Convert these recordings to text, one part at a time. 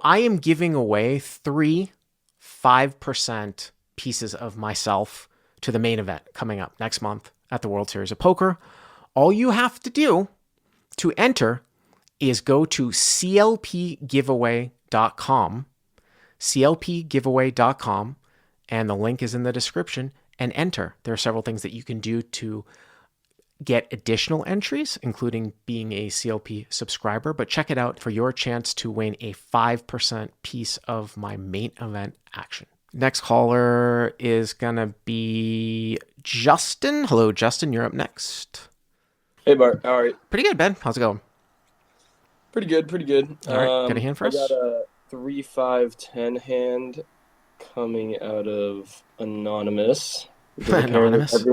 I am giving away 3 5% pieces of myself to the main event coming up next month at the World Series of Poker. All you have to do to enter is go to clpgiveaway.com, clpgiveaway.com, and the link is in the description, and enter. There are several things that you can do to get additional entries, including being a CLP subscriber, but check it out for your chance to win a 5% piece of my main event action. Next caller is going to be Justin. Hello, Justin. You're up next. Hey, Bart. All right. Pretty good, Ben. How's it going? Pretty good. Pretty good. All right. Got a hand for us? I got a 3-5-10 hand coming out of Anonymous. Anonymous.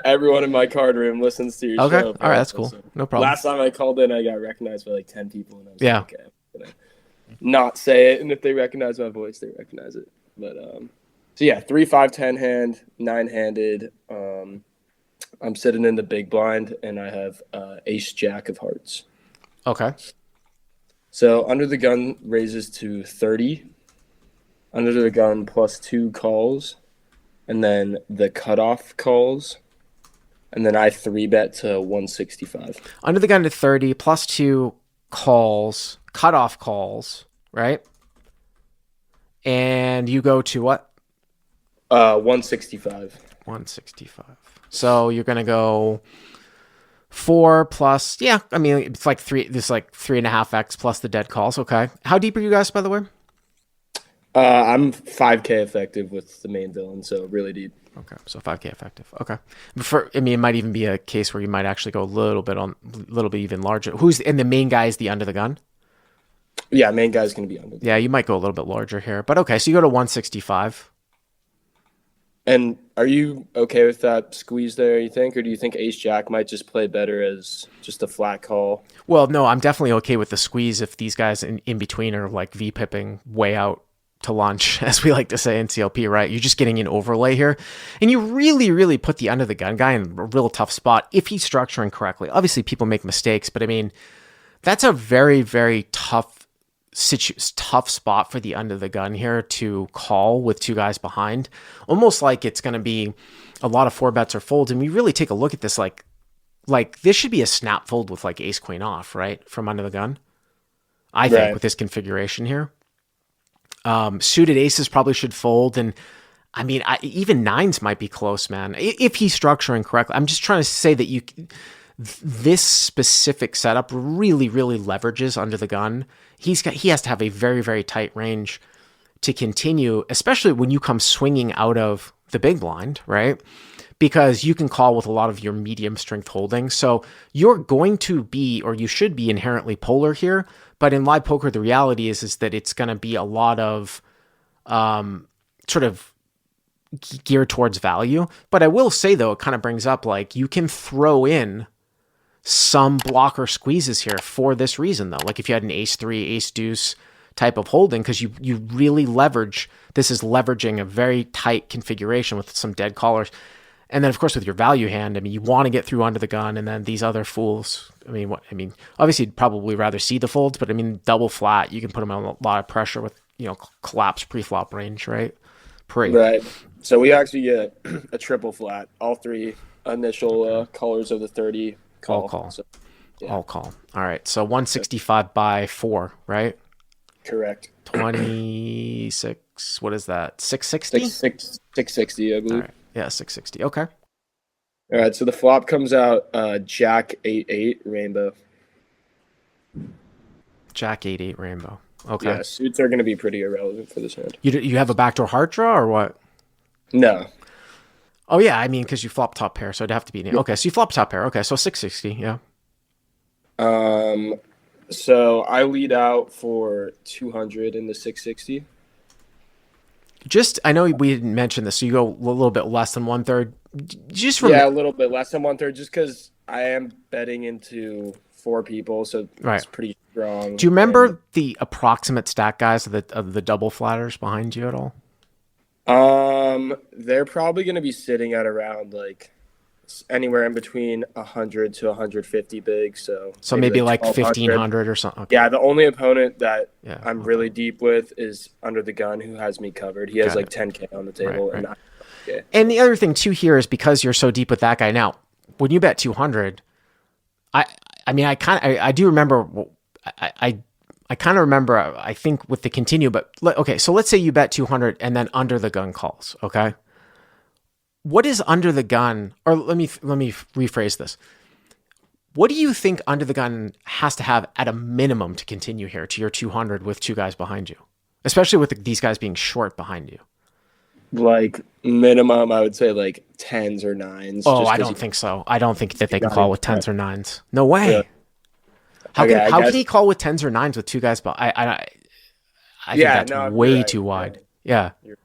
Everyone in my card room listens to your show. All right. That's cool. No problem. Last time I called in, I got recognized by like 10 people. And I was like, okay, I'm going to not say it. And if they recognize my voice, they recognize it. But, so yeah, 3-5-10 hand, 9-handed. I'm sitting in the big blind, and I have ace jack of hearts. Okay. So under the gun raises to 30. Under the gun +2 calls. And then the cutoff calls. And then I 3-bet to 165. Under the gun to 30, +2 calls, cutoff calls, right? And you go to what? 165. 165. So you're going to go 4 plus, yeah, I mean, it's like 3, this is like 3.5x plus the dead calls. Okay. How deep are you guys, by the way? I'm 5K effective with the main villain, so really deep. Okay, so 5K effective. Okay. I mean, it might even be a case where you might actually go a little bit even larger. And the main guy is the under the gun? Yeah, main guy's going to be under. Yeah, you might go a little bit larger here. But okay, so you go to 165. And are you okay with that squeeze there, you think? Or do you think ace-jack might just play better as just a flat call? Well, no, I'm definitely okay with the squeeze if these guys in between are like V-pipping way out to lunch, as we like to say in CLP, right? You're just getting an overlay here. And you really, really put the under the gun guy in a real tough spot if he's structuring correctly. Obviously, people make mistakes, but I mean, that's a very, very tough spot for the under the gun here to call with 2 guys behind. Almost like it's going to be a lot of 4-bets or folds. And we really take a look at this like this should be a snap fold with like ace queen off, right? From under the gun. I think with this configuration here. Suited aces probably should fold. And I mean, even 9s might be close, man. If he's structuring correctly. I'm just trying to say that this specific setup really, really leverages under the gun. He has to have a very, very tight range to continue, especially when you come swinging out of the big blind, right? Because you can call with a lot of your medium strength holdings. So you're going to be, or you should be inherently polar here. But in live poker, the reality is that it's going to be a lot of sort of geared towards value. But I will say, though, it kind of brings up like you can throw in some blocker squeezes here for this reason, though. Like if you had an ace-3, ace-deuce type of holding, because you really leverage, this is leveraging a very tight configuration with some dead callers. And then, of course, with your value hand, I mean, you want to get through under the gun, and then these other fools. I mean, obviously, you'd probably rather see the folds, but I mean, double flat, you can put them on a lot of pressure with, collapse pre-flop range, right? Right. So we actually get a triple flat. All 3 initial colors of the 30 call. All call. So, yeah. All call. All right. So 165 by 4, right? Correct. 26. What is that? 660? 660, I believe. All right. Yeah, 660. Okay. All right, so the flop comes out Jack 8-8 rainbow. Jack 8-8 rainbow. Okay. Yeah, suits are going to be pretty irrelevant for this hand. You have a backdoor heart draw or what? No. Oh yeah, I mean because you flop top pair, so it'd have to be okay. So you flop top pair. Okay, so 660. Yeah. So I lead out for 200 in the 660. I know we didn't mention this, so you go a little bit less than 1/3. A little bit less than 1/3, just because I am betting into 4 people, so it's pretty strong. Do you remember the approximate stack guys of the double flatters behind you at all? They're probably going to be sitting at around like anywhere in between 100 to 150 big. So maybe like 1200. 1500 or something. Okay. Yeah, the only opponent that Yeah, I'm really deep with is Under the Gun, who has me covered. He has Got like it. 10K on the table, Right. and okay. And the other thing too here is because you're so deep with that guy. Now, when you bet 200, I I mean I do remember I kind of remember I think with the continue, but okay, so let's say you bet 200 and then Under the Gun calls. Okay, what is Under the Gun? Or let me rephrase this. What do you think Under the Gun has to have at a minimum to continue here to your 200 with two guys behind you, especially with these guys being short behind you? Like minimum, I would say like tens or nines. Oh, Just I because don't think so. I don't think that they can got call it. with tens or nines. No way. Yeah. Okay, I How guess. can he call with tens or nines with two guys? But I think Yeah, that's no, you're way right. too You're wide. right. Yeah, You're-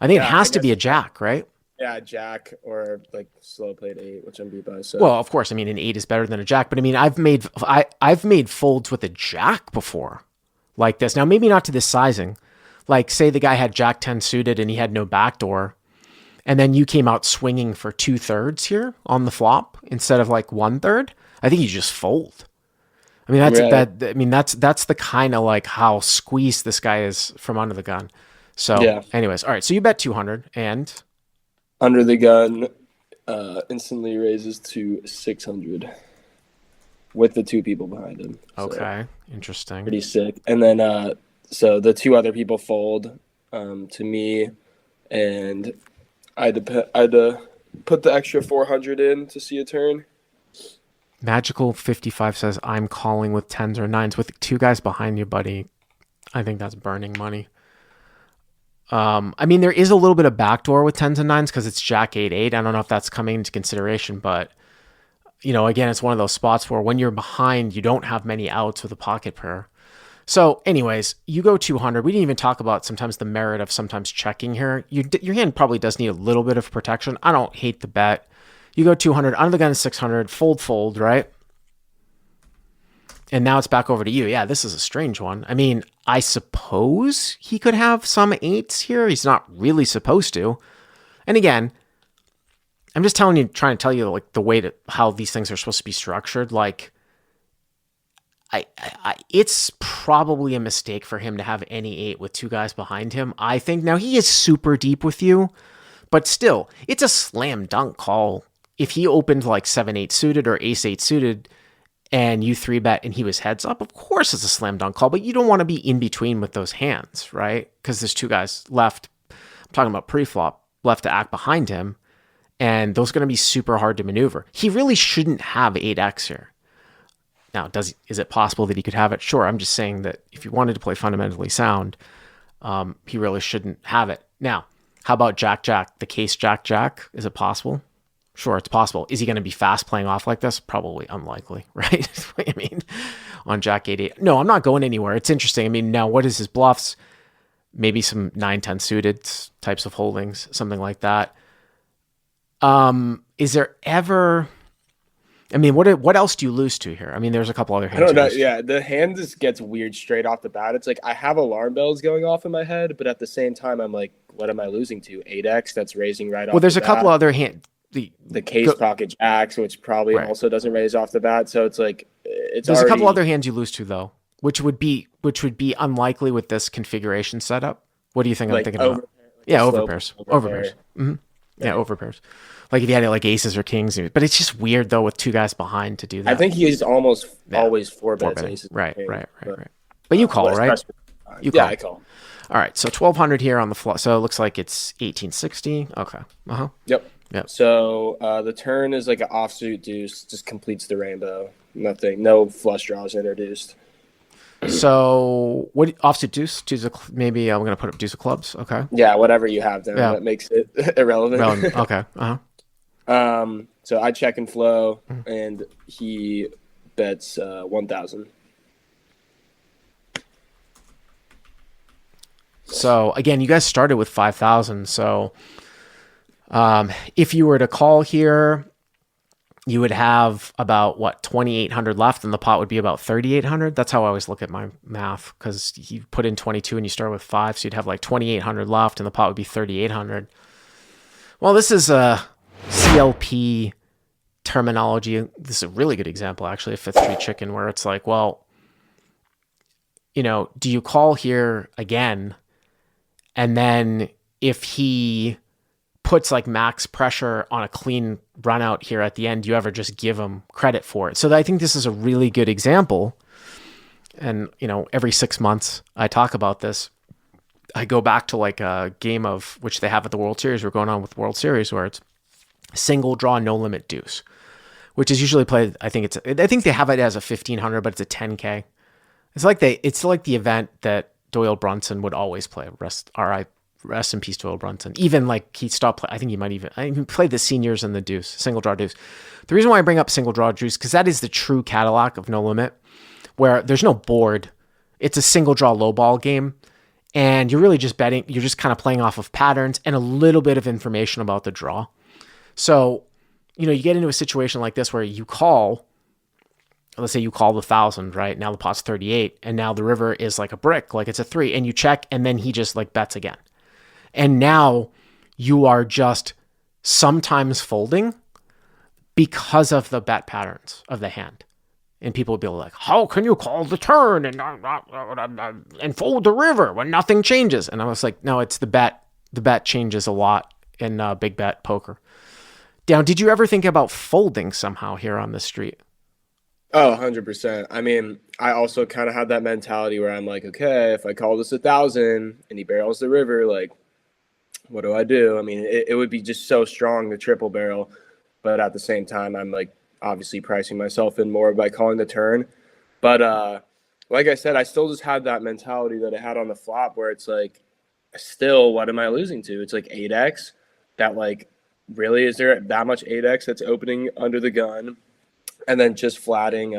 I think it Yeah, I has to be guess. a jack, right? Yeah, jack or like slow played 8, which I'm beat by. So Well, of course. I mean, an 8 is better than a jack, but I mean, I've made folds with a jack before, like this. Now, maybe not to this sizing. Like, say the guy had jack 10 suited and he had no backdoor, and then you came out swinging for 2/3 here on the flop instead of like 1/3. I think you just fold. I mean, right. that's the kind of like how squeezed this guy is from under the gun. So, Yeah, anyways, all right. So you bet 200 and Under the Gun instantly raises to 600 with the two people behind him. So okay, interesting. pretty sick. And then so the two other people fold to me, and I had to put the extra 400 in to see a turn. Magical 55 says, I'm calling with tens or nines with two guys behind you, buddy. I think that's burning money. I mean, there is a little bit of backdoor with tens and nines because it's jack 8-8. I don't know if that's coming into consideration, but, you know, again, it's one of those spots where when you're behind, you don't have many outs with a pocket pair. So, anyways, you go 200. We didn't even talk about sometimes the merit of sometimes checking here. Your hand probably does need a little bit of protection. I don't hate the bet. You go 200, under the gun 600, fold, right? And now it's back over to you. Yeah, this is a strange one. I mean, I suppose he could have some 8s here. He's not really supposed to. And again, I'm just trying to tell you like the way how these things are supposed to be structured. Like, it's probably a mistake for him to have any 8 with two guys behind him. I think now he is super deep with you, but still, it's a slam dunk call. If he opened like 7-8 suited or ace-8 suited and you 3-bet and he was heads up, of course it's a slam dunk call, but you don't want to be in between with those hands, right? Because there's two guys left. I'm talking about pre-flop, left to act behind him, and those are going to be super hard to maneuver. He really shouldn't have 8x here. Now, is it possible that he could have it? Sure. I'm just saying that if you wanted to play fundamentally sound, he really shouldn't have it. Now, how about Jack? The case Jack? Is it possible? Sure, it's possible. Is he going to be fast playing off like this? Probably unlikely, right? I mean, on Jack 8-8. No, I'm not going anywhere. It's interesting. I mean, now what is his bluffs? Maybe some 9-10 suited types of holdings, something like that. Is there ever... I mean, what else do you lose to here? I mean, there's a couple other hands. I don't know. Yeah, the hand just gets weird straight off the bat. It's like I have alarm bells going off in my head, but at the same time, I'm like, what am I losing to? 8x that's raising right off. Well, there's the a couple bat. other hands. The case pocket jacks, which probably also doesn't raise off the bat. So it's like there's a couple other hands you lose to though, which would be unlikely with this configuration setup. What do you think I'm thinking about? Yeah, overpairs. Overpairs. Mm-hmm. Yeah, overpairs. Like if you had like aces or kings, but it's just weird though with two guys behind to do that. I think he's almost always 4-bets aces. Right. But you call, right? You call. Yeah, I call. All right, so 1200 here on the flop. So it looks like it's 1860. Okay. Yep. So the turn is like an offsuit deuce, just completes the rainbow. Nothing, no flush draws introduced. So what offsuit deuce? Maybe I'm going to put up deuce of clubs. Okay. Yeah, whatever you have then that makes it irrelevant. Okay. So I check and flow, and he bets 1,000. So again, you guys started with 5,000. So if you were to call here, you would have about 2,800 left, and the pot would be about 3,800. That's how I always look at my math, because you put in 22 and you start with 5, so you'd have like 2,800 left, and the pot would be 3,800. Well, this is a CLP terminology. This is a really good example, actually, of fifth street chicken, where it's like, well, do you call here again? And then if he puts like max pressure on a clean run out here at the end, do you ever just give him credit for it? So I think this is a really good example. And, every 6 months I talk about this. I go back to like a game of which they have at the World Series. We're going on with World Series where it's single draw, no limit deuce, which is usually played. I think they have it as a 1500, but it's a 10K. It's like the event that Doyle Brunson would always play. Rest in peace, Doyle Brunson. Even like he stopped playing. I think he played the seniors and the deuce, single draw deuce. The reason why I bring up single draw deuce, because that is the true Cadillac of no limit, where there's no board. It's a single draw low ball game. And you're really just betting. You're just kind of playing off of patterns and a little bit of information about the draw. So, you get into a situation like this where you call, let's say you call the 1,000, right? Now the pot's 38, and now the river is like a brick, like it's a 3, and you check, and then he just like bets again. And now you are just sometimes folding because of the bet patterns of the hand. And people would be like, how can you call the turn and fold the river when nothing changes? And I was like, no, it's the bet. The bet changes a lot in big bet poker. Now, did you ever think about folding somehow here on the street? Oh, 100%. I mean, I also kind of had that mentality where I'm like, okay, if I call this 1,000 and he barrels the river, like, what do I do? I mean, it would be just so strong, the triple barrel. But at the same time, I'm like obviously pricing myself in more by calling the turn. But like I said, I still just had that mentality that I had on the flop where it's like, still, what am I losing to? It's like 8x. That like, really, is there that much 8x that's opening under the gun? And then just flatting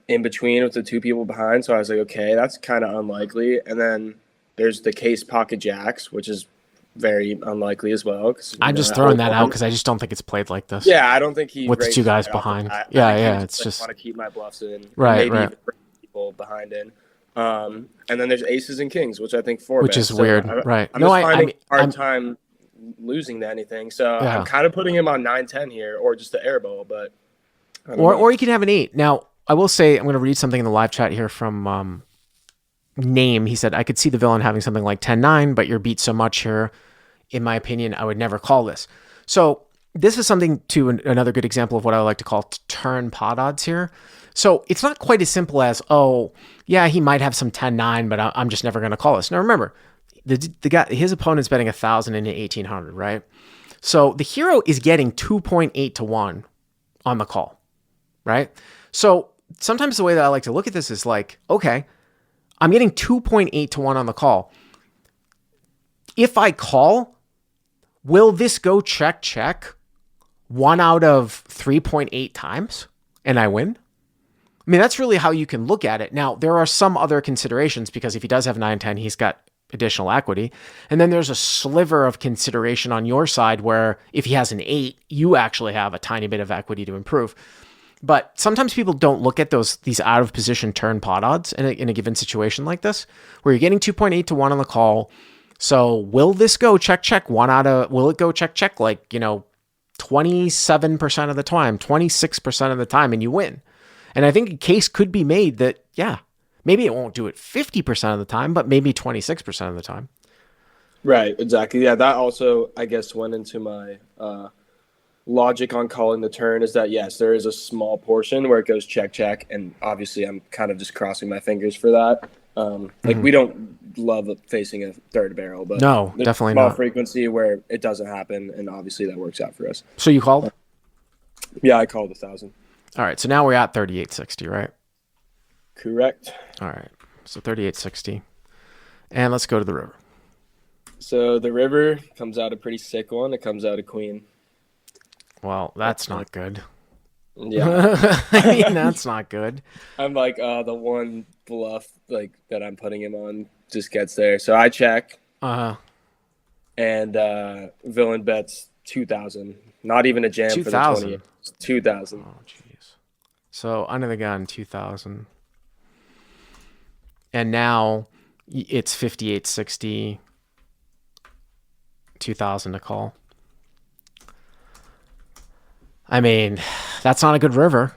in between with the two people behind. So I was like, okay, that's kind of unlikely. And then there's the case pocket jacks, which is very unlikely as well. I'm just throwing that out because I just don't think it's played like this. Yeah, I don't think he with the two guys behind. Yeah, it's just want to keep my bluffs in, right, maybe even bring people behind in. And then there's aces and kings, which I think which is weird, right? I'm finding a hard time losing to anything. So I'm kind of putting him on 9-10 here, or just the airball, but. Or you can have an 8. Now, I will say, I'm going to read something in the live chat here from Name. He said, I could see the villain having something like 10-9, but you're beat so much here. In my opinion, I would never call this. So this is something to another good example of what I like to call turn pot odds here. So it's not quite as simple as, oh, yeah, he might have some 10-9, but I'm just never going to call this. Now, remember, the guy, his opponent's betting 1,000 into 1,800, right? So the hero is getting 2.8 to 1 on the call. Right? So sometimes the way that I like to look at this is like, okay, I'm getting 2.8 to 1 on the call. If I call, will this go check 1 out of 3.8 times and I win? I mean, that's really how you can look at it. Now, there are some other considerations because if he does have 9-10, he's got additional equity. And then there's a sliver of consideration on your side where if he has an 8, you actually have a tiny bit of equity to improve. But sometimes people don't look at these out of position turn pot odds in a given situation like this, where you're getting 2.8 to 1 on the call. So will this go check 1 out of, will it go check like, 27% of the time, 26% of the time, and you win? And I think a case could be made that, yeah, maybe it won't do it 50% of the time, but maybe 26% of the time. Right, exactly. Yeah, that also, I guess, went into my logic on calling the turn is that, yes, there is a small portion where it goes check, and obviously I'm kind of just crossing my fingers for that. We don't love facing a third barrel, but no, definitely small not. Frequency where it doesn't happen, and obviously that works out for us. So you called? Yeah, I called 1,000. All right, so now we're at 38.60, right? Correct. All right, so 38.60, and let's go to the river. So the river comes out a pretty sick one. It comes out a queen. Well, that's not good. Yeah. I mean, that's not good. I'm like, the one bluff like that I'm putting him on just gets there. So I check. Uh-huh. And villain bets 2,000. Not even a jam 2, for the 20. 2,000. Oh, jeez. So under the gun, 2,000. And now it's 58.60, 2,000 to call. I mean, that's not a good river.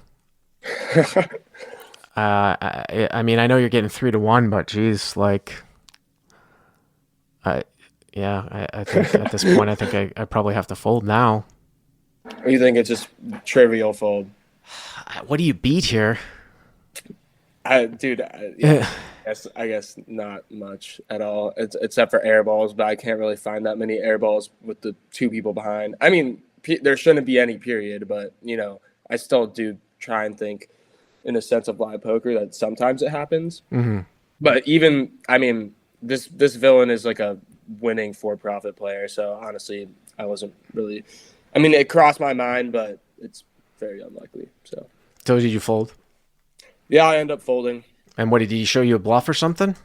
I mean, I know you're getting 3-1, but geez, like, I, yeah, I think at this point, I think I probably have to fold now. Or you think it's just trivial fold? What do you beat here? Dude, yeah. I guess not much at all, except for air balls. But I can't really find that many air balls with the two people behind. I mean, there shouldn't be any period, but I still do try and think in a sense of live poker that sometimes it happens. Mm-hmm. But even, I mean, this villain is like a winning for-profit player. So honestly, I wasn't really. I mean, it crossed my mind, but it's very unlikely. So did you fold? Yeah, I end up folding. And what did he show you, a bluff or something?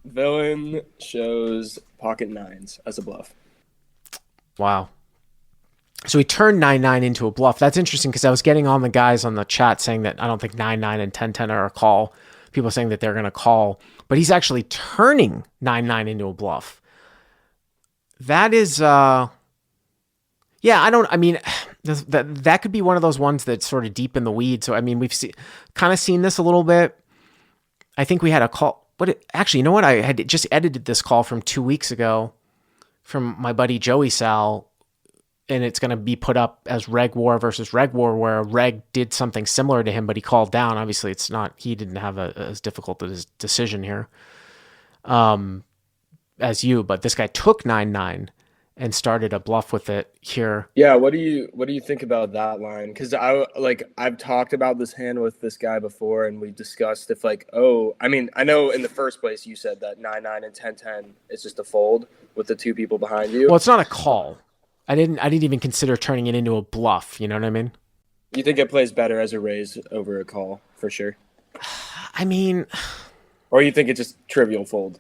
Villain shows pocket nines as a bluff. Wow. So he turned 9-9 into a bluff. That's interesting because I was getting on the guys on the chat saying that I don't think 9-9 and 10-10 are a call. People saying that they're going to call. But he's actually turning 9-9 into a bluff. That is... yeah, I mean, that could be one of those ones that's sort of deep in the weeds. So, I mean, we've kind of seen this a little bit. I think we had a call. Actually, you know what? I had just edited this call from 2 weeks ago from my buddy Joey Sal, and it's going to be put up as Reg War versus Reg War, where Reg did something similar to him, but he called down. Obviously, he didn't have as difficult a decision here as you, but this guy took 9-9 and started a bluff with it here. Yeah, what do you think about that line? Because I've talked about this hand with this guy before, and we discussed if I mean, I know in the first place you said that 9-9 and 10-10 is just a fold with the two people behind you. Well, it's not a call. I didn't even consider turning it into a bluff. You know what I mean? You think it plays better as a raise over a call for sure? I mean, or you think it's just trivial fold?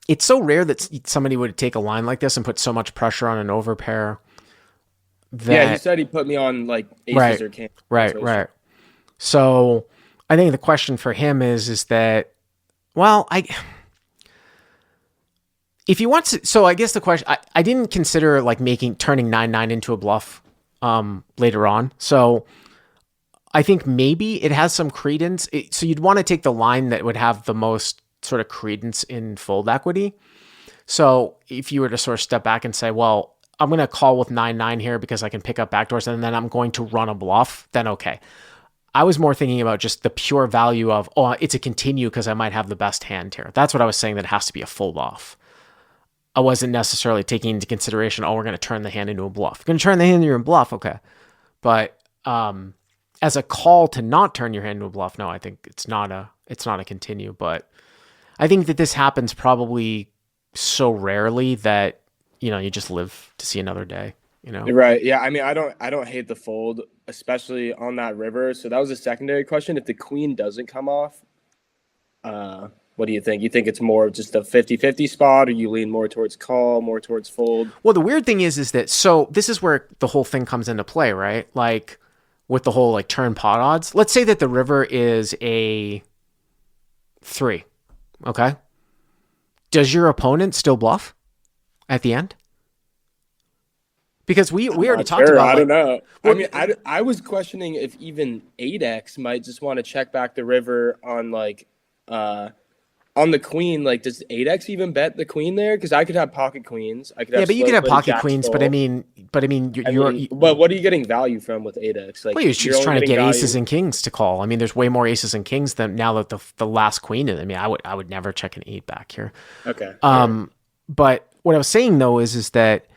It's so rare that somebody would take a line like this and put so much pressure on an overpair. Yeah, he said he put me on like aces or kings. Right. So I think the question for him is that, well, if he wants to, so I guess the question, I didn't consider like turning 9-9 into a bluff later on. So I think maybe it has some credence. So you'd want to take the line that would have the most sort of credence in fold equity. So if you were to sort of step back and say, well, I'm going to call with 9-9 here because I can pick up backdoors and then I'm going to run a bluff, then okay. I was more thinking about just the pure value of, it's a continue because I might have the best hand here. That's what I was saying, that it has to be a fold off. I wasn't necessarily taking into consideration, we're going to turn the hand into a bluff. Going to turn the hand into a bluff, okay. But as a call to not turn your hand into a bluff, no, I think it's not a continue. But I think that this happens probably so rarely that, you just live to see another day, Right. Yeah. I mean, I don't hate the fold, especially on that river. So that was a secondary question. If the queen doesn't come off, what do you think? You think it's more of just a 50-50 spot, or you lean more towards call, more towards fold? Well, the weird thing is that, so this is where the whole thing comes into play, right? Like with the whole like turn pot odds. Let's say that the river is a 3. Okay. Does your opponent still bluff at the end? Because we already talked about. I don't know. Well, I mean, I was questioning if even 8x might just want to check back the river on on the queen. Like, does 8x even bet the queen there? Because I could have pocket queens. I could have you could have pocket queens, but I mean, but what are you getting value from with 8x? Like, you're just trying to get aces and kings to call. I mean, there's way more aces and kings than now that the last queen is. I mean, I would never check an 8 back here. Okay. But what I was saying though is that.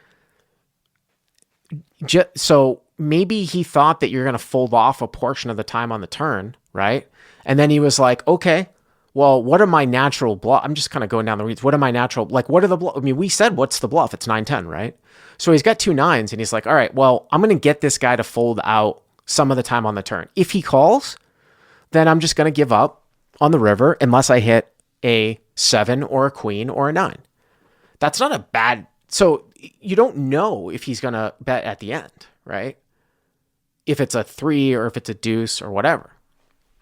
So maybe he thought that you're going to fold off a portion of the time on the turn, right? And then he was like, okay, well, what are my natural bluff? I'm just kind of going down the weeds. What are my natural, like, what are the bluff? I mean, we said, what's the bluff? It's 9-10, right? So he's got 2 9s and he's like, all right, well, I'm going to get this guy to fold out some of the time on the turn. If he calls, then I'm just going to give up on the river unless I hit a 7 or a queen or a 9. That's not a bad, so you don't know if he's going to bet at the end, right? If it's a 3 or if it's a deuce or whatever.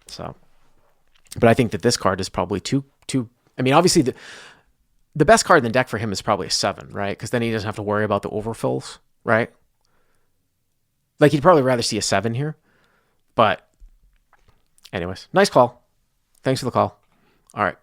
So, but I think that this card is probably too. I mean, obviously the best card in the deck for him is probably a 7, right? Because then he doesn't have to worry about the overfills, right? Like he'd probably rather see a 7 here. But anyways, nice call. Thanks for the call. All right.